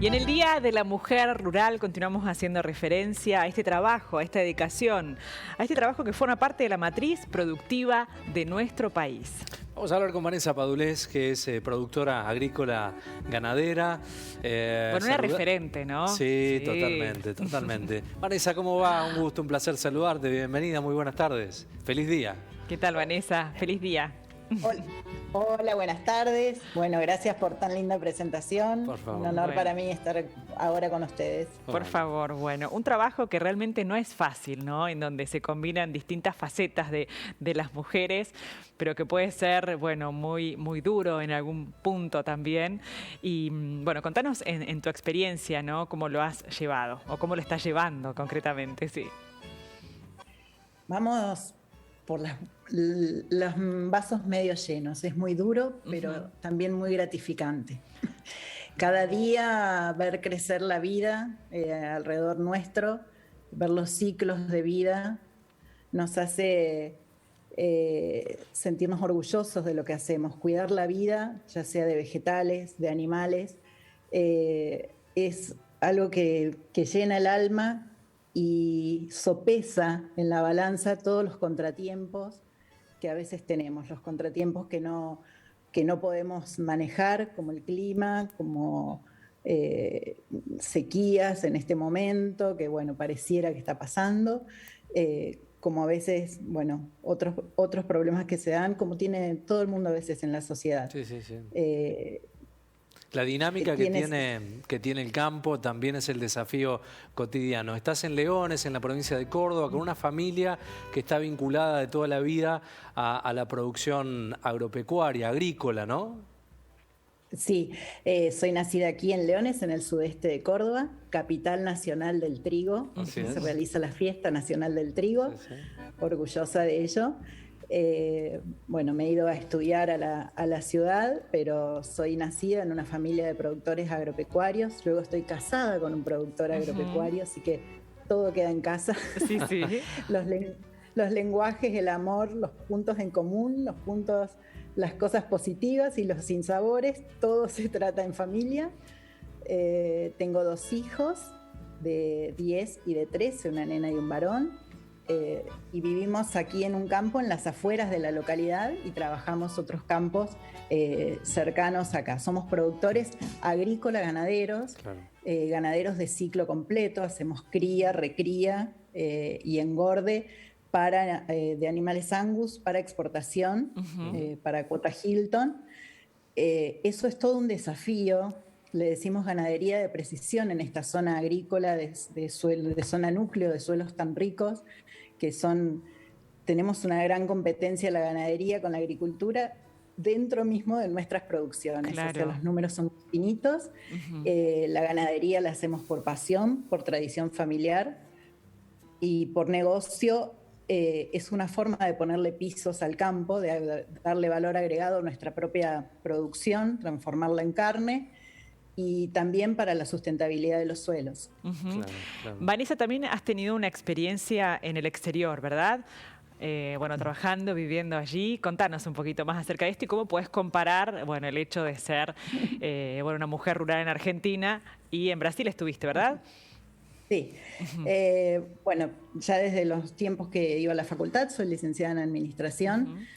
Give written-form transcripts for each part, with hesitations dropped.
Y en el Día de la Mujer Rural continuamos haciendo referencia a este trabajo, a esta dedicación, a este trabajo que forma parte de la matriz productiva de nuestro país. Vamos a hablar con Vanessa Padulés, que es productora agrícola ganadera. Una referente, ¿no? Sí, totalmente. Vanessa, ¿cómo va? Un gusto, un placer saludarte. Bienvenida, muy buenas tardes. Feliz día. ¿Qué tal, Vanessa? Feliz día. Hola, buenas tardes. Bueno, gracias por tan linda presentación. Por favor. Un honor para mí estar ahora con ustedes. Por favor, bueno, un trabajo que realmente no es fácil, ¿no? En donde se combinan distintas facetas de las mujeres, pero que puede ser, bueno, muy duro en algún punto también. Y, bueno, contanos en tu experiencia, ¿no? ¿Cómo lo has llevado o cómo lo estás llevando concretamente? Sí. Vamos por los vasos medio llenos. Es muy duro, pero también muy gratificante. Cada día ver crecer la vida alrededor nuestro, ver los ciclos de vida, nos hace sentirnos orgullosos de lo que hacemos. Cuidar la vida, ya sea de vegetales, de animales, es algo que llena el alma y sopesa en la balanza todos los contratiempos que a veces tenemos, los contratiempos que no podemos manejar, como el clima, como sequías en este momento, que bueno, pareciera que está pasando, como a veces, bueno, otros problemas que se dan, como tiene todo el mundo a veces en la sociedad. Sí. La dinámica que tiene el campo también es el desafío cotidiano. Estás en Leones, en la provincia de Córdoba, con una familia que está vinculada de toda la vida a la producción agropecuaria, agrícola, ¿no? Sí, soy nacida aquí en Leones, en el sudeste de Córdoba, capital nacional del trigo. Se realiza la fiesta nacional del trigo, orgullosa de ello. Bueno, me he ido a estudiar a la ciudad, pero soy nacida en una familia de productores agropecuarios. Luego estoy casada con un productor agropecuario, así que todo queda en casa. Sí. Los lenguajes, el amor, los puntos en común, las cosas positivas y los sinsabores, todo se trata en familia. Tengo 2 hijos de 10 y de 13, una nena y un varón. Y vivimos aquí en un campo en las afueras de la localidad y trabajamos otros campos cercanos acá. Somos productores agrícola ganaderos, claro. Ganaderos de ciclo completo, hacemos cría, recría y engorde de animales Angus para exportación, para cuota Hilton. Eso es todo un desafío. Le decimos ganadería de precisión en esta zona agrícola de zona núcleo, de suelos tan ricos, tenemos una gran competencia en la ganadería con la agricultura dentro mismo de nuestras producciones. Claro. O sea, los números son finitos. La ganadería la hacemos por pasión, por tradición familiar y por negocio. Es una forma de ponerle pisos al campo, de darle valor agregado a nuestra propia producción, transformarla en carne, y también para la sustentabilidad de los suelos. Claro. Vanessa, también has tenido una experiencia en el exterior, ¿verdad? Trabajando, viviendo allí. Contanos un poquito más acerca de esto y cómo puedes comparar, el hecho de ser una mujer rural en Argentina y en Brasil estuviste, ¿verdad? Sí. Ya desde los tiempos que iba a la facultad, soy licenciada en Administración.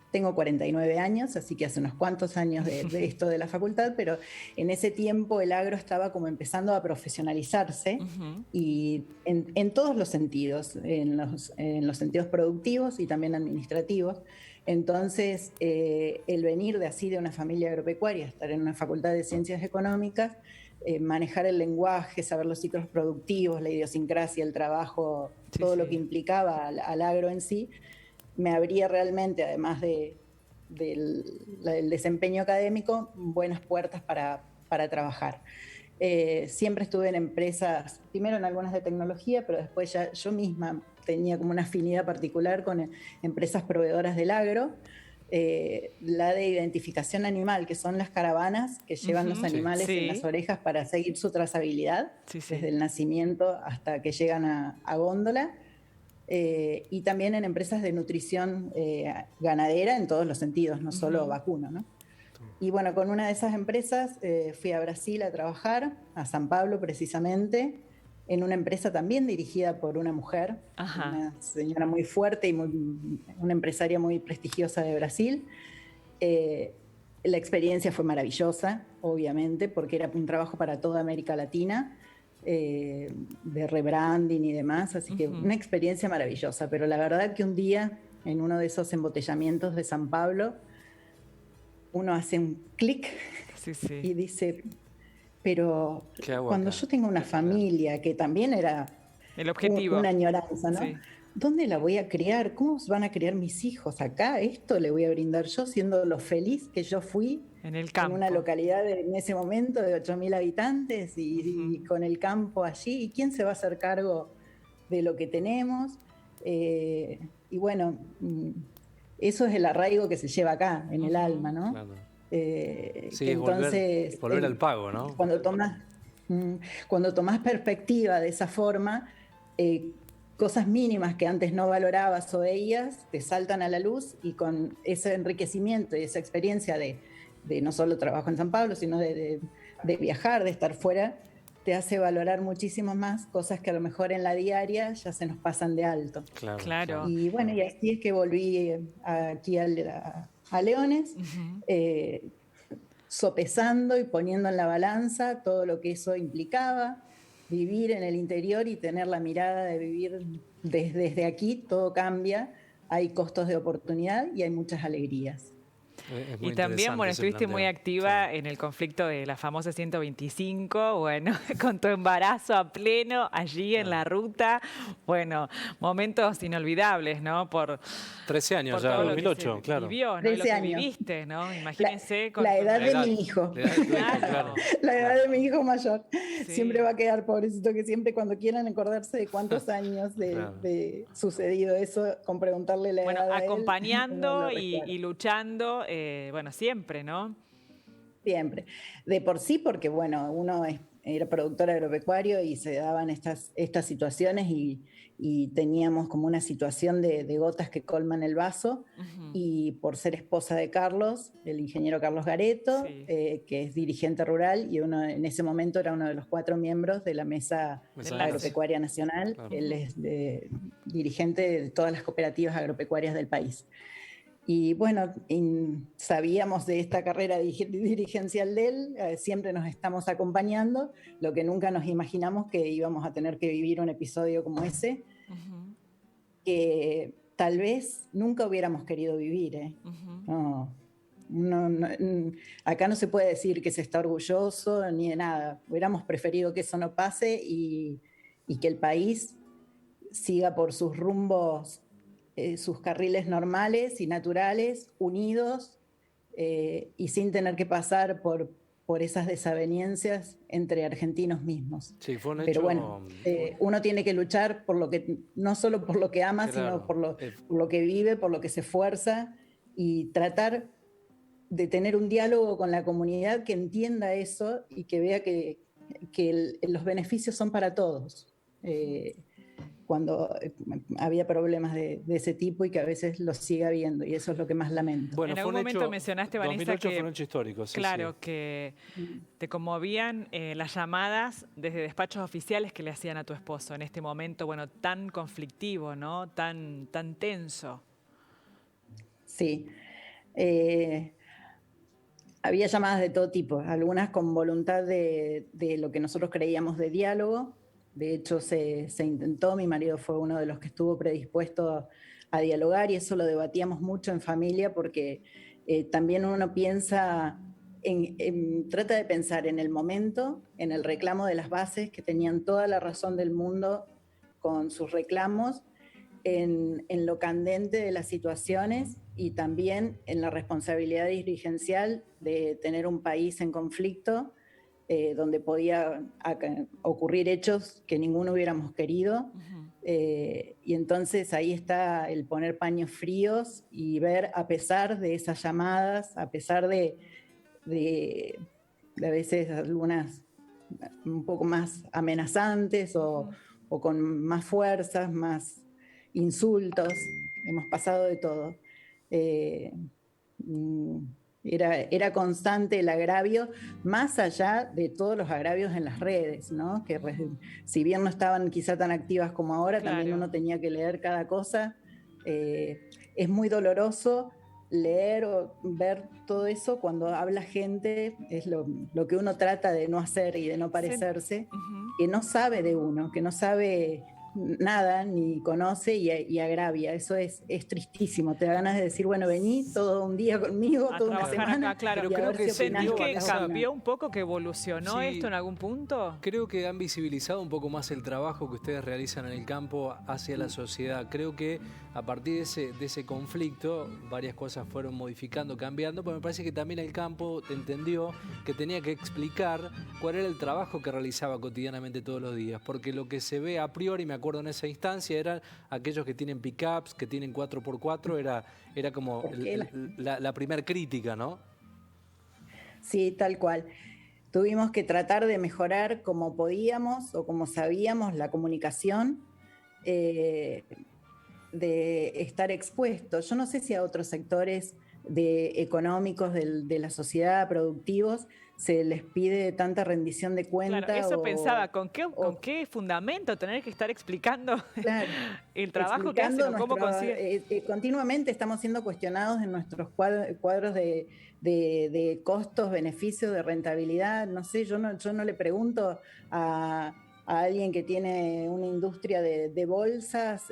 Tengo 49 años, así que hace unos cuantos años de esto de la facultad, pero en ese tiempo el agro estaba como empezando a profesionalizarse y en todos los sentidos, en los sentidos productivos y también administrativos. Entonces, el venir de una familia agropecuaria, estar en una facultad de Ciencias Económicas, manejar el lenguaje, saber los ciclos productivos, la idiosincrasia, el trabajo, todo lo que implicaba al agro en sí, me abría realmente, además del desempeño académico, buenas puertas para trabajar. Siempre estuve en empresas, primero en algunas de tecnología, pero después ya yo misma tenía como una afinidad particular con empresas proveedoras del agro. La de identificación animal, que son las caravanas que llevan los animales en las orejas para seguir su trazabilidad, desde el nacimiento hasta que llegan a góndola. Y también en empresas de nutrición ganadera en todos los sentidos, no solo vacuno, ¿no? Y bueno, con una de esas empresas fui a Brasil a trabajar, a San Pablo precisamente, en una empresa también dirigida por una mujer, Ajá. una señora muy fuerte y una empresaria muy prestigiosa de Brasil. La experiencia fue maravillosa, obviamente, porque era un trabajo para toda América Latina, de rebranding y demás, así que una experiencia maravillosa. Pero la verdad que un día, en uno de esos embotellamientos de San Pablo, uno hace un clic Sí, sí. y dice, pero ¿Qué hago cuando acá? yo tengo una familia, que también era El objetivo. una añoranza, ¿no? Sí. ¿Dónde la voy a criar? ¿Cómo van a criar mis hijos acá? Esto le voy a brindar yo, siendo lo feliz que yo fui En el en campo. una localidad en ese momento de 8.000 habitantes y con el campo allí. ¿Y quién se va a hacer cargo de lo que tenemos? Y bueno, eso es el arraigo que se lleva acá, en el alma, ¿no? Claro. Sí, Que es entonces, volver al pago, ¿no? cuando tomás perspectiva de esa forma, cosas mínimas que antes no valorabas o veías, te saltan a la luz, y con ese enriquecimiento y esa experiencia de no solo trabajo en San Pablo, sino de viajar, de estar fuera, te hace valorar muchísimo más cosas que a lo mejor en la diaria ya se nos pasan de alto. Claro. Y bueno, y así es que volví aquí a Leones, sopesando y poniendo en la balanza todo lo que eso implicaba, vivir en el interior y tener la mirada de vivir desde aquí. Todo cambia, hay costos de oportunidad y hay muchas alegrías. Y también, bueno, estuviste muy activa en el conflicto de la famosa 125, bueno, con tu embarazo a pleno allí en la ruta. Bueno, momentos inolvidables, ¿no? Por 13 años ya, 2008, claro. Vivió, ¿no? 13 Y lo que años. viviste, ¿no? Imagínense. La edad de mi hijo. Claro. La edad de mi hijo mayor. Sí. Siempre va a quedar, pobrecito, que siempre cuando quieran acordarse de cuántos años de sucedido eso, con preguntarle la edad a él, acompañando uno lo y recuerda. luchando, bueno, siempre, ¿no? Siempre. De por sí, porque bueno, era productor agropecuario y se daban estas situaciones, y teníamos como una situación de gotas que colman el vaso. Y por ser esposa de Carlos, el ingeniero Carlos Gareto, Sí. Que es dirigente rural, y en ese momento era uno de los 4 miembros de la Mesa Agropecuaria Nacional. Claro. Él es dirigente de todas las cooperativas agropecuarias del país. Y bueno, sabíamos de esta carrera dirigencial de él, siempre nos estamos acompañando, lo que nunca nos imaginamos que íbamos a tener que vivir un episodio como ese, que tal vez nunca hubiéramos querido vivir. Acá no se puede decir que se está orgulloso ni de nada. Hubiéramos preferido que eso no pase y que el país siga por sus rumbos, sus carriles normales y naturales, unidos, y sin tener que pasar por esas desavenencias entre argentinos mismos. Sí, fue un Pero hecho. bueno, uno tiene que luchar por lo que, no solo por lo que ama, Claro. sino por lo que vive, por lo que se esfuerza, y tratar de tener un diálogo con la comunidad que entienda eso y que vea que los beneficios son para todos. Cuando había problemas de ese tipo, y que a veces los sigue habiendo, y eso es lo que más lamento. Bueno, en fue algún un momento hecho, mencionaste, Vanessa, 2008 que fue un hecho histórico, sí, claro, sí. que te conmovían las llamadas desde despachos oficiales que le hacían a tu esposo en este momento, bueno, tan conflictivo, ¿no? Tan tenso. Sí. Había llamadas de todo tipo, algunas con voluntad de lo que nosotros creíamos de diálogo. De hecho, se intentó, mi marido fue uno de los que estuvo predispuesto a dialogar, y eso lo debatíamos mucho en familia, porque también uno piensa, trata de pensar en el momento, en el reclamo de las bases, que tenían toda la razón del mundo con sus reclamos, en lo candente de las situaciones, y también en la responsabilidad dirigencial de tener un país en conflicto, donde podía ocurrir hechos que ninguno hubiéramos querido. Y entonces ahí está el poner paños fríos y ver, a pesar de esas llamadas, a pesar de a veces algunas un poco más amenazantes o con más fuerzas, más insultos, hemos pasado de todo. Era constante el agravio, más allá de todos los agravios en las redes, ¿no? Que si bien no estaban quizá tan activas como ahora, Claro. también uno tenía que leer cada cosa. Es muy doloroso leer o ver todo eso cuando habla gente, es lo que uno trata de no hacer y de no parecerse, que no sabe de uno, que no sabe nada, ni conoce y agravia. Eso es tristísimo. Te da ganas de decir, bueno, vení todo un día conmigo, A toda una trabajar semana. acá, claro. Y Pero a creo ver que si opinás ¿Sentís de que cada una. cambió un poco, que evolucionó Sí. esto en algún punto? Creo que han visibilizado un poco más el trabajo que ustedes realizan en el campo hacia la sociedad. Creo que a partir de ese conflicto varias cosas fueron modificando, cambiando, pero me parece que también el campo entendió que tenía que explicar cuál era el trabajo que realizaba cotidianamente todos los días, porque lo que se ve a priori, me acuerdo en esa instancia, eran aquellos que tienen pickups, que tienen 4x4, era como la primer crítica, ¿no? Sí, tal cual. Tuvimos que tratar de mejorar como podíamos o como sabíamos la comunicación, de estar expuestos. Yo no sé si a otros sectores económicos de la sociedad, productivos, se les pide tanta rendición de cuenta. Claro, eso pensaba, ¿con o- qué fundamento tener que estar explicando Claro, el trabajo que hacen o cómo consiguen? continuamente estamos siendo cuestionados en nuestros cuadros de costos, beneficios, de rentabilidad. No sé, yo no le pregunto a alguien que tiene una industria de bolsas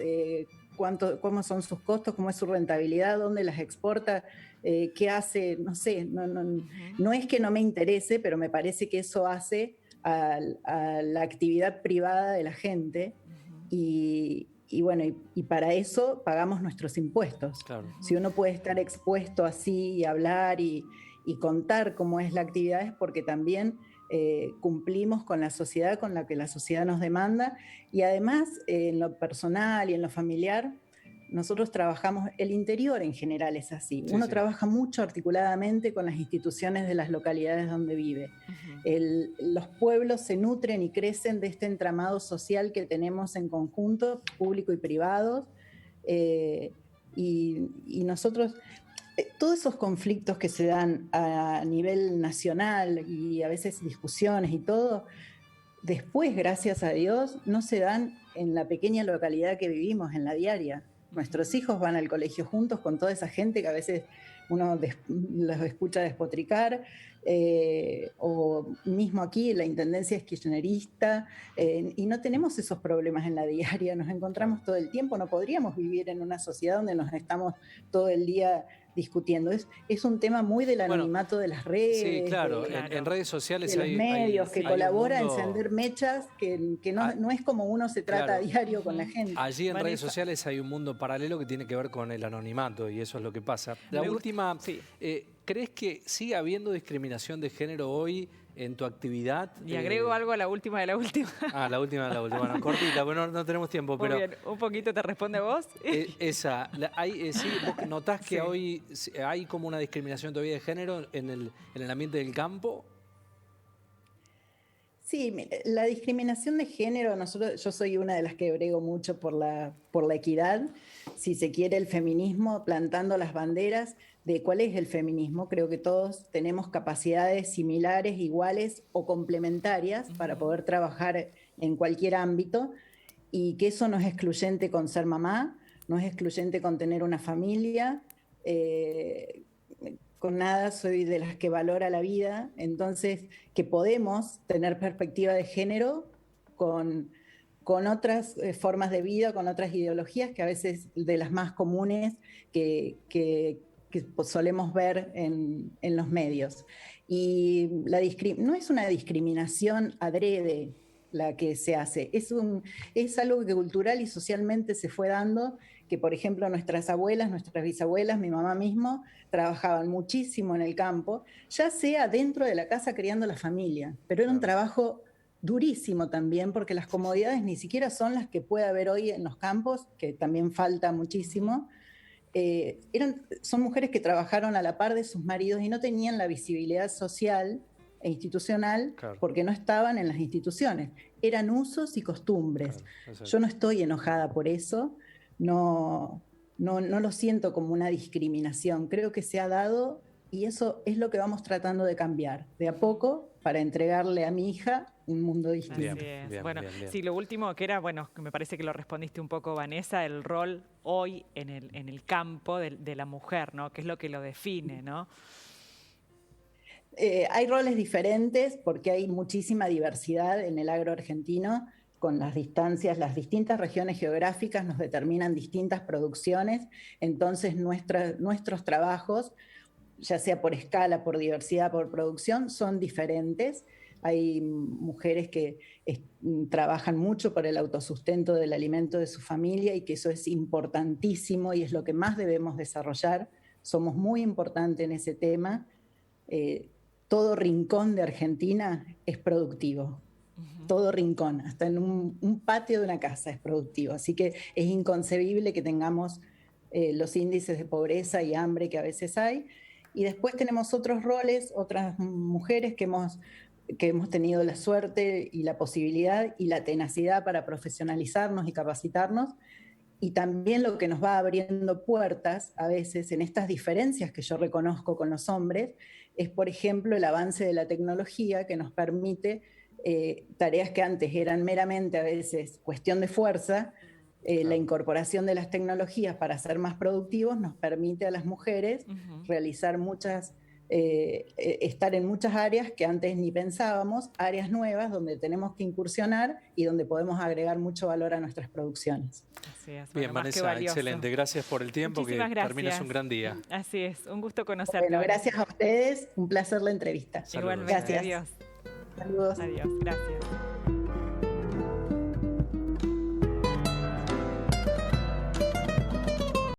cómo son sus costos, cómo es su rentabilidad, dónde las exporta, qué hace, no sé, no es que no me interese, pero me parece que eso hace a la actividad privada de la gente. Y bueno, y para eso pagamos nuestros impuestos. Claro. Si uno puede estar expuesto así y hablar y contar cómo es la actividad, es porque también cumplimos con la sociedad, con la que la sociedad nos demanda. Y además, en lo personal y en lo familiar, nosotros trabajamos, el interior en general es así. Sí, Uno sí. trabaja mucho articuladamente con las instituciones de las localidades donde vive. Los pueblos se nutren y crecen de este entramado social que tenemos en conjunto, público y privado, y nosotros, todos esos conflictos que se dan a nivel nacional y a veces discusiones y todo, después, gracias a Dios, no se dan en la pequeña localidad que vivimos, en la diaria. Nuestros hijos van al colegio juntos con toda esa gente que a veces uno los escucha despotricar, o mismo aquí la intendencia es kirchnerista, y no tenemos esos problemas en la diaria, nos encontramos todo el tiempo, no podríamos vivir en una sociedad donde nos estamos todo el día discutiendo. Es un tema muy del anonimato de las redes, Sí, claro, de en redes sociales los medios, que hay un colabora a mundo- encender mechas que no es como uno se trata Claro. a diario con la gente. Allí en Vanessa. redes sociales hay un mundo paralelo que tiene que ver con el anonimato y eso es lo que pasa. La Me gusta- última, sí. ¿crees que sigue habiendo discriminación de género hoy en tu actividad? Y agrego algo a la última de la última. La última. Bueno, cortita, bueno, no tenemos tiempo, Muy pero bien, un poquito te responde vos. esa, sí, ¿vos notás que Sí. hoy hay como una discriminación todavía de género en el ambiente del campo? Sí, mire, la discriminación de género, yo soy una de las que brego mucho por la equidad, si se quiere el feminismo, plantando las banderas de cuál es el feminismo. Creo que todos tenemos capacidades similares, iguales o complementarias para poder trabajar en cualquier ámbito, y que eso no es excluyente con ser mamá, no es excluyente con tener una familia, con nada, soy de las que valora la vida, entonces que podemos tener perspectiva de género con otras formas de vida, con otras ideologías que a veces de las más comunes que solemos ver en los medios. Y no es una discriminación adrede la que se hace, es algo que cultural y socialmente se fue dando, que por ejemplo nuestras abuelas, nuestras bisabuelas, mi mamá mismo, trabajaban muchísimo en el campo, ya sea dentro de la casa criando la familia, pero era un trabajo durísimo también, porque las comodidades ni siquiera son las que puede haber hoy en los campos, que también falta muchísimo. Son mujeres que trabajaron a la par de sus maridos y no tenían la visibilidad social e institucional, Claro. porque no estaban en las instituciones. Eran usos y costumbres. Claro, Yo no estoy enojada por eso, no lo siento como una discriminación. Creo que se ha dado y eso es lo que vamos tratando de cambiar, de a poco, para entregarle a mi hija un mundo distinto. Así es. Bien, Bueno, bien, bien. sí, lo último que era, bueno, que me parece que lo respondiste un poco, Vanessa, el rol hoy en el campo de la mujer, ¿no? ¿Qué es lo que lo define, no? Hay roles diferentes porque hay muchísima diversidad en el agro argentino. Con las distancias, las distintas regiones geográficas nos determinan distintas producciones, entonces nuestros trabajos, ya sea por escala, por diversidad, por producción, son diferentes. Hay mujeres que trabajan mucho por el autosustento del alimento de su familia y que eso es importantísimo y es lo que más debemos desarrollar. Somos muy importantes en ese tema. Todo rincón de Argentina es productivo. Todo rincón, hasta en un patio de una casa es productivo. Así que es inconcebible que tengamos los índices de pobreza y hambre que a veces hay. Y después tenemos otros roles, otras mujeres que hemos tenido la suerte y la posibilidad y la tenacidad para profesionalizarnos y capacitarnos. Y también lo que nos va abriendo puertas a veces en estas diferencias que yo reconozco con los hombres es, por ejemplo, el avance de la tecnología que nos permite tareas que antes eran meramente a veces cuestión de fuerza. La incorporación de las tecnologías para ser más productivos nos permite a las mujeres realizar estar en muchas áreas que antes ni pensábamos, áreas nuevas donde tenemos que incursionar y donde podemos agregar mucho valor a nuestras producciones. Así es. Bien, Bueno, Vanessa, excelente. Gracias por el tiempo, muchísimas que termines un gran día. Así es, un gusto conocerte. Bueno, gracias a ustedes, un placer la entrevista. Igualmente, gracias. Adiós. Saludos. Adiós, gracias.